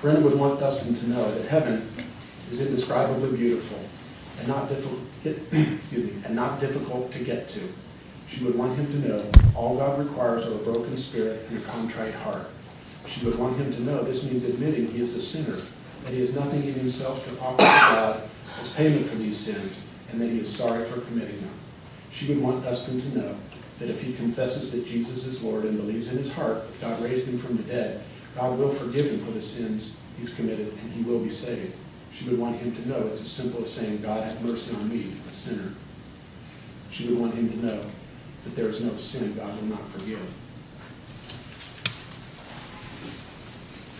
Brenda would want Dustin to know that heaven is indescribably beautiful and not difficult to get to. She would want him to know all God requires are a broken spirit and a contrite heart. She would want him to know this means admitting he is a sinner, that he has nothing in himself to offer to God as payment for these sins, and that he is sorry for committing them. She would want Dustin to know that if he confesses that Jesus is Lord and believes in his heart that God raised him from the dead, God will forgive him for the sins he's committed and he will be saved. She would want him to know it's as simple as saying, God, have mercy on me, a sinner. She would want him to know that there is no sin God will not forgive.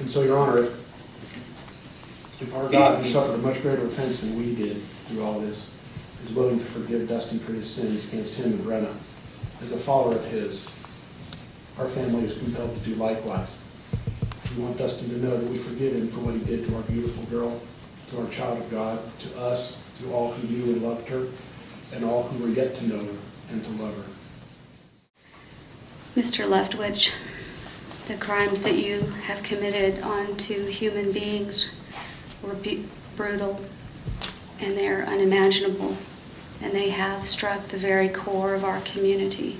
And so, Your Honor, if our God, who suffered a much greater offense than we did through all this, is willing to forgive Dustin for his sins against him and Brenna, as a follower of his, our family is compelled to do likewise. We want Dustin to know that we forgive him for what he did to our beautiful girl, to our child of God, to us, to all who knew and loved her, and all who were yet to know her and to love her. Mr. Leftwich, the crimes that you have committed onto human beings were brutal, and they are unimaginable, and they have struck the very core of our community.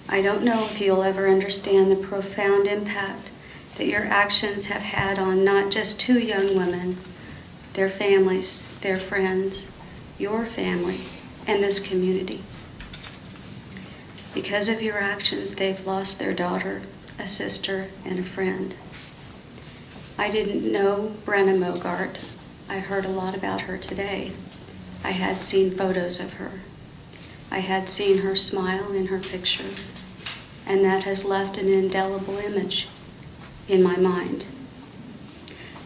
I don't know if you'll ever understand the profound impact that your actions have had on not just two young women, their families, their friends, your family, and this community. Because of your actions, they've lost their daughter, a sister, and a friend. I didn't know Brenna Mogart. I heard a lot about her today. I had seen photos of her. I had seen her smile in her picture, and that has left an indelible image in my mind.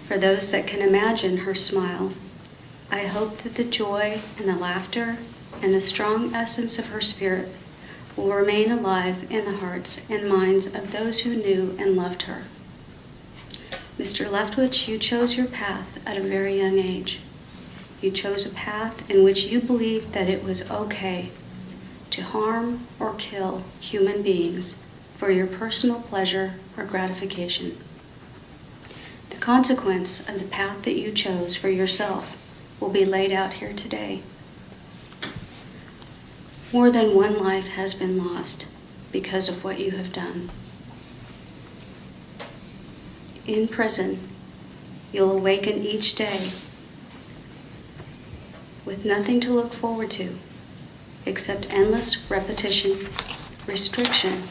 For those that can imagine her smile, I hope that the joy and the laughter and the strong essence of her spirit will remain alive in the hearts and minds of those who knew and loved her. Mr. Leftwich, you chose your path at a very young age. You chose a path in which you believed that it was okay to harm or kill human beings for your personal pleasure or gratification. The consequence of the path that you chose for yourself will be laid out here today. More than one life has been lost because of what you have done. In prison, you'll awaken each day with nothing to look forward to except endless repetition, restriction,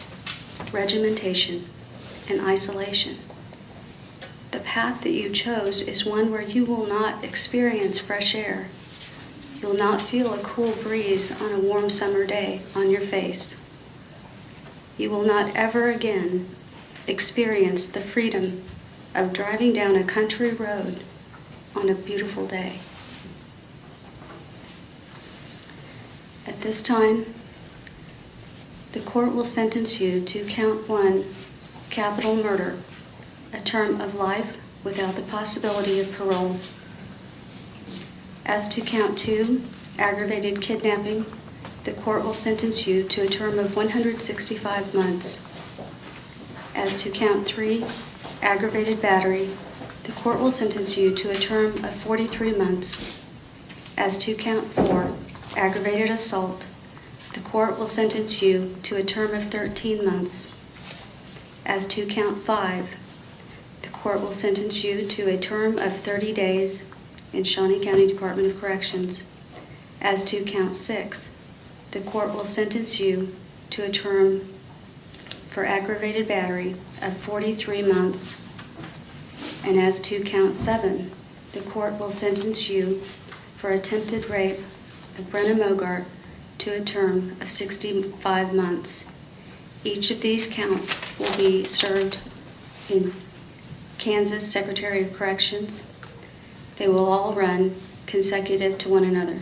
regimentation, and isolation. The path that you chose is one where you will not experience fresh air. You'll not feel a cool breeze on a warm summer day on your face. You will not ever again experience the freedom of driving down a country road on a beautiful day. At this time, the court will sentence you to count 1, capital murder, a term of life without the possibility of parole. As to count 2, aggravated kidnapping, the court will sentence you to a term of 165 months. As to count 3, aggravated battery, the court will sentence you to a term of 43 months. As to count 4, aggravated assault, the court will sentence you to a term of 13 months. As to count 5, the court will sentence you to a term of 30 days in Shawnee County Department of Corrections. As to count 6, the court will sentence you to a term for aggravated battery of 43 months. And as to count 7, the court will sentence you for attempted rape of Brenna Mogart to a term of 65 months. Each of these counts will be served in Kansas Secretary of Corrections. They will all run consecutive to one another.